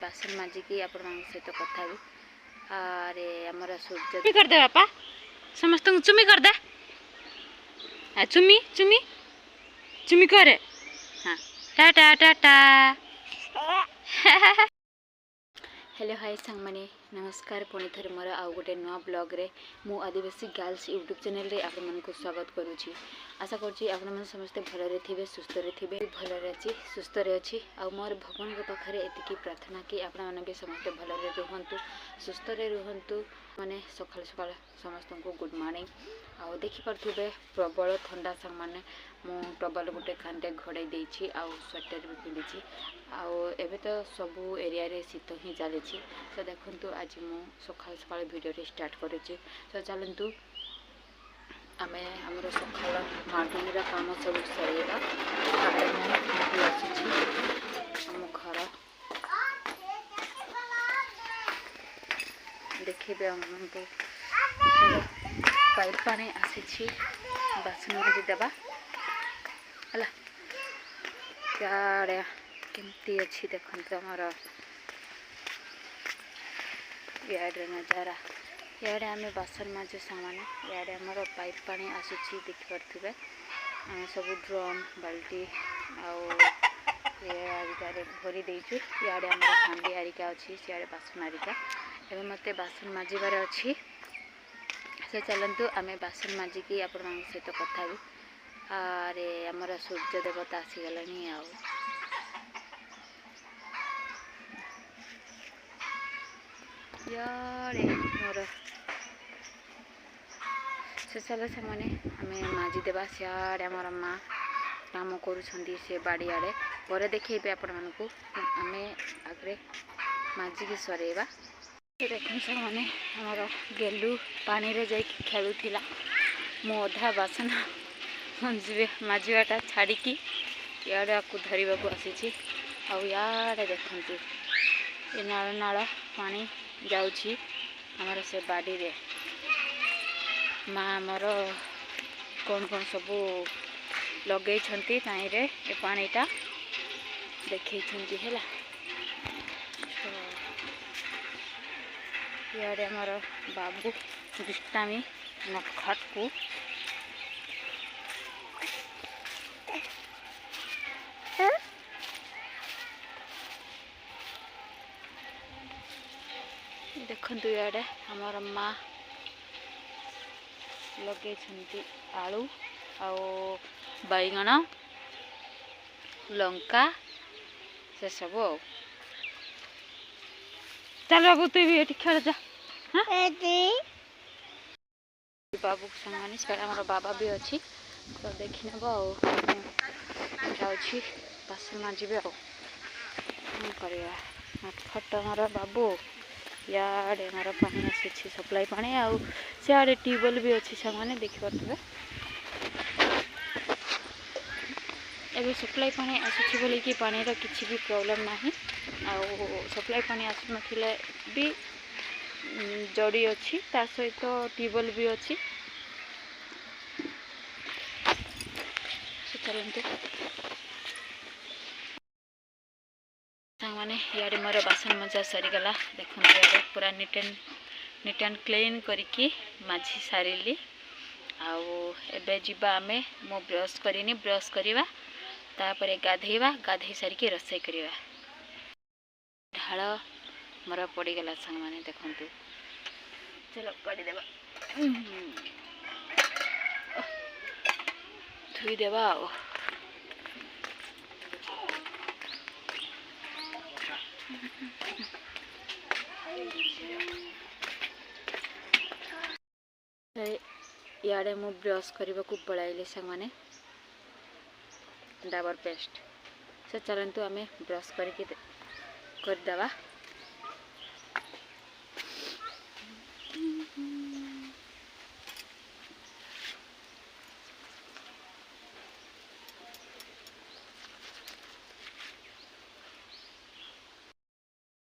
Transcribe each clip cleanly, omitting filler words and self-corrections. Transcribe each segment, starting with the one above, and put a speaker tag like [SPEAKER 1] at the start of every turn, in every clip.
[SPEAKER 1] बासन माजिकी आपण सहित कथा भी अरे आमर सूर्य चुमी करदे बापा समस्त चुमी करदे चुमी चुमी चुमी करे हाँ टाटा टाटा हेलो हाय सांग माने नमस्कार पुणी थे मोर आउ गोटे नुआ ब्लॉग रे मु आदिवासी गर्ल्स यूट्यूब चैनल रे आपण मन को स्वागत करूची। आशा करूची आपण मन समस्ते भलरे थिबे सुस्थ रे थिबे भलरे अछि सुस्थ रे अछि आ मोर भगवान के पाखरे एतिकी प्रार्थना कि आपण मन के समस्ते भलरे रहंतु सुस्थ रे रहंतु। माने सकाळ सकाळ समस्त को गुड मॉर्निंग आ देखि परथिबे प्रबल ठंडा सांग माने मु टबल गोटे खांडे घोड़ाई देछि आ स्वेटर भी पिंधिछि आ एबे तो सबू एरिया रे शीत ही चली। तो देखंतु आज मु सकाळ सकाळ वीडियो रे स्टार्ट करेछि। तो चलंतु आमे हमर सकाळ मॉर्निंग रा काम सब सरेबा तापर मु आछि हम घर देखिबे हमको पाइप पानी आसी बासन मजी देबा हला यार केमती अच्छी देखते आमर याडे नजारा याडे आम बासन माजु सामान याडे आमर पाइप पानी आसूची देखिपे आम सब ड्रम बाल्टी आरिका भरी देचु याडे आम हांडी आरिका अच्छी सियाड़े बासन आरिका एवं मत बासन माजिबार अच्छी। से चलतु आम बासन माजिकी आपण सहित कथा भी अरे आमर सूर्य देवता आसीगला यारे मोर से चल से मैंने आम माजिदेवा सियाड़े आमर माँ काम करुँच से बाड़ियाड़े पर देखेबे आपण मानक आम आगे माजिकी सरेबा। देखो से मैंने आमर गेलु पानी रे जाई खेलुथिला मु अधा बासन माजिबाटा छाड़िकी याडे आपको धरवा को आसी आड़े देखु ये नाल नाल पानी जाउछि हमर से बाड़ी रे माँ आमर कौन कौन सब लगे ताई रे ए पानीटा देखई है इे आमर बाबू दुष्टामी नटखट को देखु इे आमर माँ लगे आलू बैगण लंका से सब चल बाबू तु भी ये खेल जा बाबू संग सामर बाबा भी अच्छी तो देखी नब जाऊँगी बासन माजिबे नटखट आमर बाबू याडे आमर पानी आसी सप्लाई पानी आ सियाड़े ट्यूबवेल भी अच्छी सामने देखिपे एबे सप्लाई पानी आसुची बोली कि पानी रा किछि भी प्रॉब्लम नाही आ सप्लाई पानी आसु नथिले भी जड़ी अच्छी ता सहित ट्यूबवेल भी अच्छी। चलते मैंने यारे मोर बासन मजा सरीगला देखो यारे पूरा नीट एंड क्लीन करके माझी सारिली आबे जीवा आमे मो ब्रश करनी ब्रश करवा तापर गाधेवा गाधे सारिके रोषे करवा ढाल मोर पड़गला सांग मैंने देखु चलो काढ़ी देवा धुई देवा याडे मु ब्रश करने को पड़ाइले सांग मैंने डाबर पेस्ट से चलतु आम ब्रश करदेवा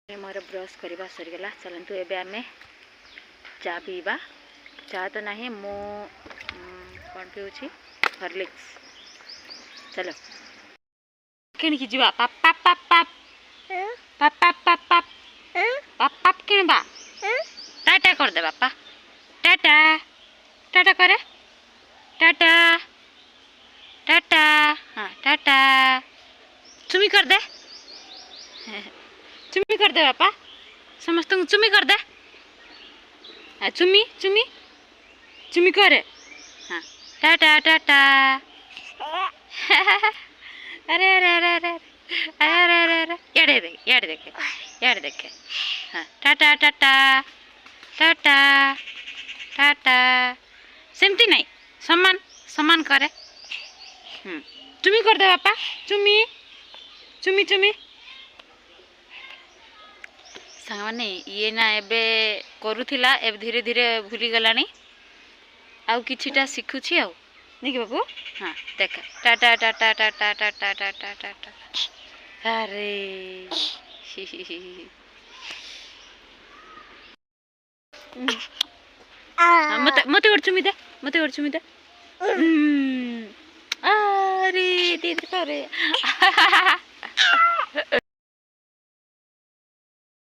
[SPEAKER 1] मोर ब्रश करवा सरीगला चलतु एबे आमे चा पीवा चा तो नहीं मो कौन पीऊँ हॉर्लिक्स चलो किणकी जीवा पाप पाप पाप पाप ପାପ ପାପ ପାପ ପାପ ପାପ ପାପ କିଣିବା ଟାଟା କରିଦେ ବାପା ଟାଟା ଟାଟା କରେ ଟାଟା ଟାଟା ହଁ ଟାଟା ଚୁମି କରିଦେ ଚୁମି କରିଦେ ବାପା ସମସ୍ତଙ୍କୁ ଚୁମି କରିଦେ ଚୁମି ଚୁମି चुमी करे हाँ टाटा टाटा अरे अरे अरे अरे अरे अरे अरे यार देखे हाँ टाटा टाटा टाटा टाटा सेमती नहीं समान समान करे चुमी कर दे बापा चुमी चुमी चुमी सांग माने ये ना एबे करूथिला एबे धीरे धीरे भूली गलानी आउ किछिटा शिखुछि आउ नहीं कि बाबू हाँ देख टाटा टाटा टाटा टाटा टाटा टाटा अरे मते मते चुमी दे अरे दीदी करे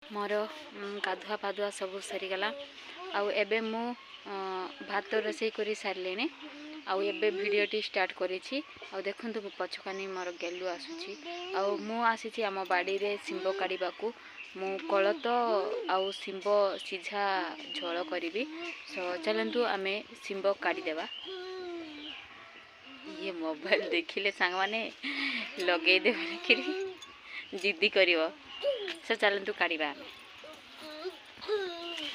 [SPEAKER 1] मोर गाधुआ पाधुआ सब सरीगला आउ एबे मु भात रोषे कर सारे आउ एबे भिडियोटी स्टार्ट करिछि आउ देखंतु पछकानी मोर गेलु आसुछि आउ मु आसीछि आम बाड़ी रे सिंब काढ़िबाकू मु कोलत आउ सिंब सीझा झोल करिवि सो चलंतु आमे सिंब काढ़ी देबा ये मोबाइल देखिले सांग माने लगे देबे किरी जिद्दी करिवो सो चलंतु काढ़िबा आमे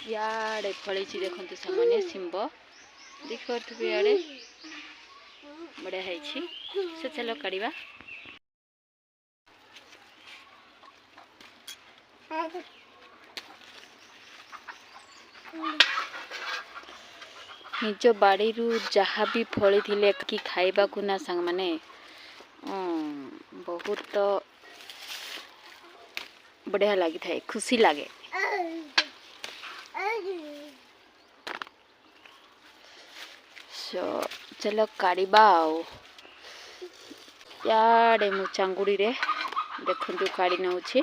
[SPEAKER 1] याडे फड़ी देखते सामने सिंब देखिए याडे बढ़िया है से चलो काढ़ा निज बाड़ी जहाँ भी फली थिले कि खाइबा को ना सांग माने बहुत बढ़िया लगी था खुशी लगे चलो काढ़ा याडे मु चांगुड़ी रे देखंतु काढ़ी नउछि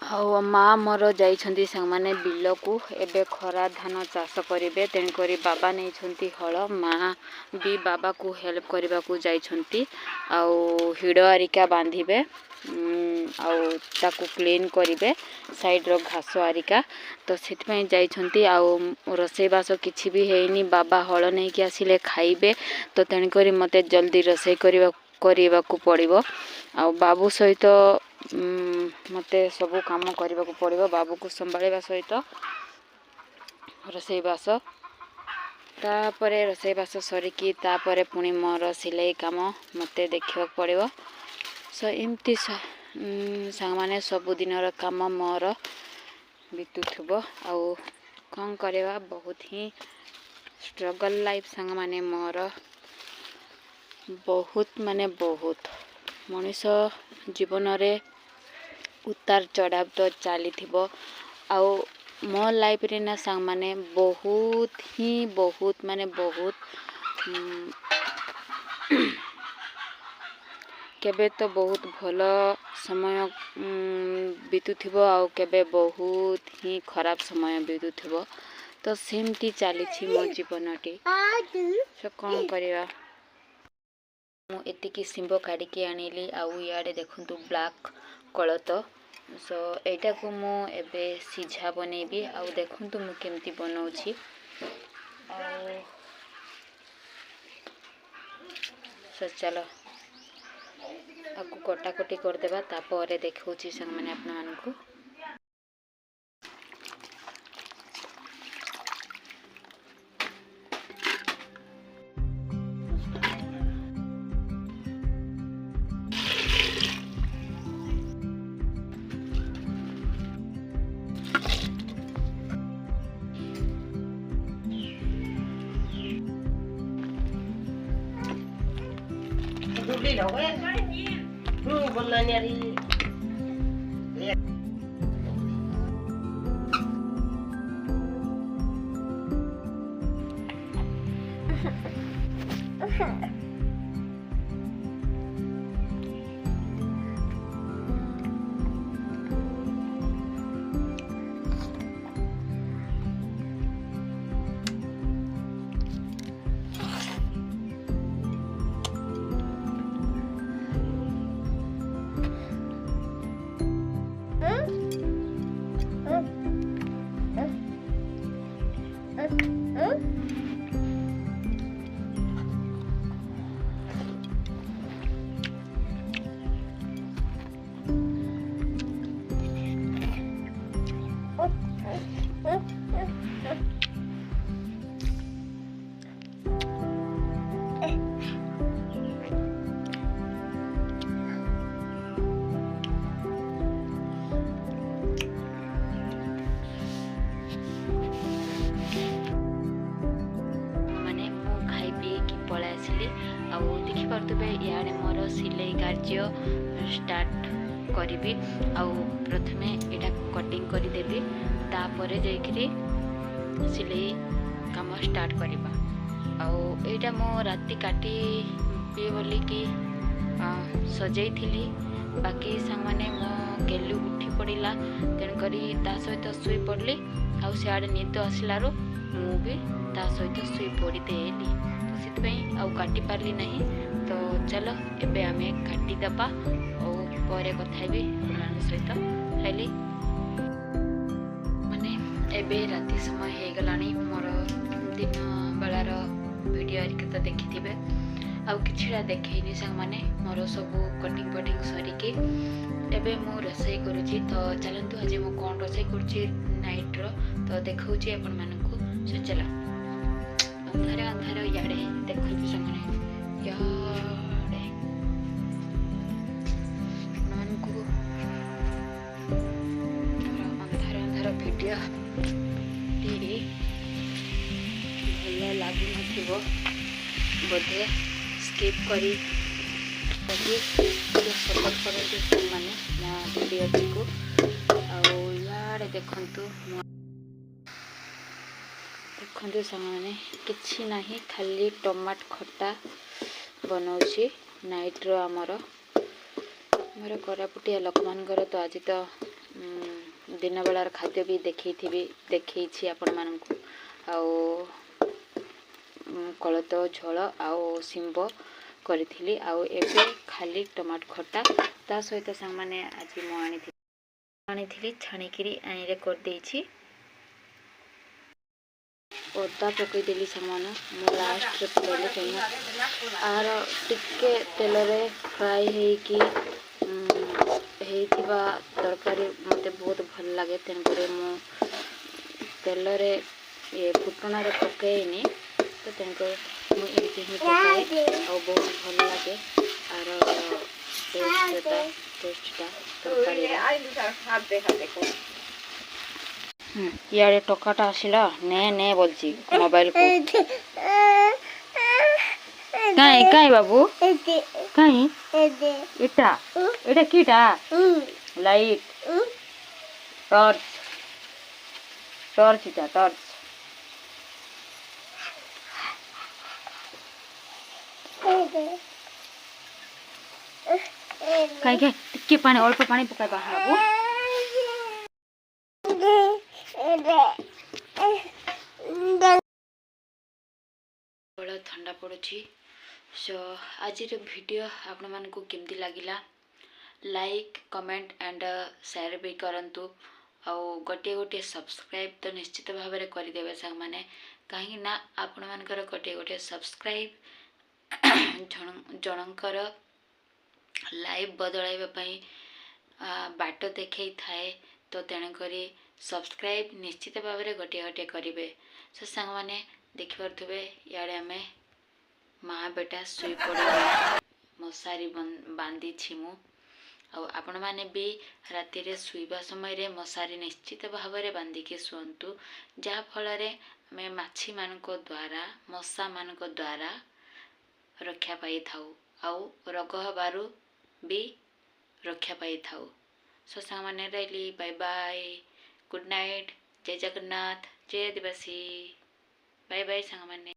[SPEAKER 1] आउ माँ मोर जाइछंती संग माने बिल को एबे खरा धान चाष करिवे तेन करी बाबा नै छंती हळ माँ भी बाबा को हेल्प करबा को जाइछंती आउ हिड़ आरिका बांधिबे आउ ताकू क्लीन करिवे साइड रो घास आरिका तो सेति जाइछंती आउ रोषे बास किछि भी हेइनी बाबा हळ नै कि आसिले खाइबे तो तेन करी मते जल्दी रोषे करबा को पड़िबो आउ बाबू सहित मते सबु काम करबा को पड़िबो बाबू को संभाळिबा सहित रोषे बास तापरे रोषे बास सरिकी तापरे पुणी मोर सिलाई काम मते देखिबा पड़िबो सो एमती सांग माने सबुदिन काम मोर बीतुथबो आउ कौन करवा बहुत ही स्ट्रगल लाइफ सांग माने मोर बहुत माने बहुत मनीष जीवन रे उतार चढ़ाव तो चली थिबो आउ मो लाइफ रे ना सांग माने बहुत माने बहुत केबे तो बहुत भल समय बीतुथिबो आउ केबे बहुत ही खराब समय बीतुथिबो तो सेमती चली मो जीवनटी सो कौन करवा मु एतिकी सिंब काढ़ी आनिली आउ याडे देखंतु ब्लैक कोलत सो एटा को मु एबे सीझा बनेबी आउ देखंतु मु केमती बनाउछि आउ सो चलो आगु कटाकटी करदेबा तापर देखौछि संग माने आपना मानकु
[SPEAKER 2] đi đâu ấy con lên nha đi
[SPEAKER 1] इे मोर सिलाई कार्य स्टार्ट करी प्रथमे यहाँ कटिंग करदेवी तापर जाकि सिलाई काम स्टार्ट करवा आईटा मो राति काटी बोलिकी सजाई बाकी सांग मैंने मो गेलु उठी पड़ा तेणुक सहित शुई पड़ली आड़े निद आसलू मु भी सहित शुई पड़देली तो से आउ काटी पार्ली नहीं। तो चलो एबे आमे काटिदेबा और कथा भी सहित खाली माने एबे राति समय हो गलानी मोर दिन बेलार वीडियो आरिक तो देखी आउ किछिटा देखैनी सांग माने मोर सब कटिंग पटिंग सरिकी एबे मु रोषे करुची। तो चलतु आज मु कौन रोषे करुची नाइट रो तो देखौची आपण मानकु से चला अंधार अंधार याडे देखु संगने याडे मानकु अंधार अंधार वीडियो टी भल लागु नथिबो बोधे स्किप करी सपोर्ट करते मैंने मो वीडियो को आड़े देखु सामने किछि नहीं खाली टमाट खट्टा बनाऊँगी नाइट रो आमर मोर कोरापुटिया लोक मानकर तो आज तो दिन बेलार खाद्य भी देखी आपण मानकु कोलत झोल आउ सिंब करी एबे खाली टमाट खट्टा ता सहित सांग माने आज मु आनी छाणिकी आईरे कर देछि अदा पकईदेली सामान मु लास्ट पकईली कहीं आर टिके तेल रे फ्राई होइकी तरकारी मते बहुत भल लगे तेणुक मु तेल रे ये फुटना रे पकईनी तो तेणुक मुझे ही पकाए और बहुत भल लगे आर टेस्टा तरकारी इे टकाटा आसला ने ने बोलची मोबाइल को काई काई बाबू काई इटा इटा कीटा लाइट टॉर्च टॉर्च इटा टॉर्च काई के टिके पानी अल्प पानी पकाई बाबू बड़ा ठंडा पड़ुछि। सो आज वीडियो आपण मानकु केमती लागिला लाइक कमेंट एंड शेयर भी करंतु आउ गोटे गोटे सब्सक्राइब तो निश्चित भाव में करदेवे सांग माने कहीं ना आपण मानकर गोटे गोटे सब्सक्राइब जनकर लाइव बदलाइवाई बाट देखई थाए तो तेणुकरी सब्सक्राइब निश्चित भाव में गोटे गोटे करेंगे। सो सांग मैंने देखिपे इे आम माँ बेटा शुई पड़ मशारी बांधी मु आपण मैंने भी राति रे शुवा समय मशारी निश्चित भाव में बांधिकी शुंतु जहा फल आम माछी मान द्वारा मशा मान द्वारा रक्षा पाई थाउ आउ रोग हबारु भी रक्षा पाई थाउ। सो सांग मैंने रही बाय बाय गुड नाइट जय जगन्नाथ जय आदिवासी बाय बाय सांग मैंने।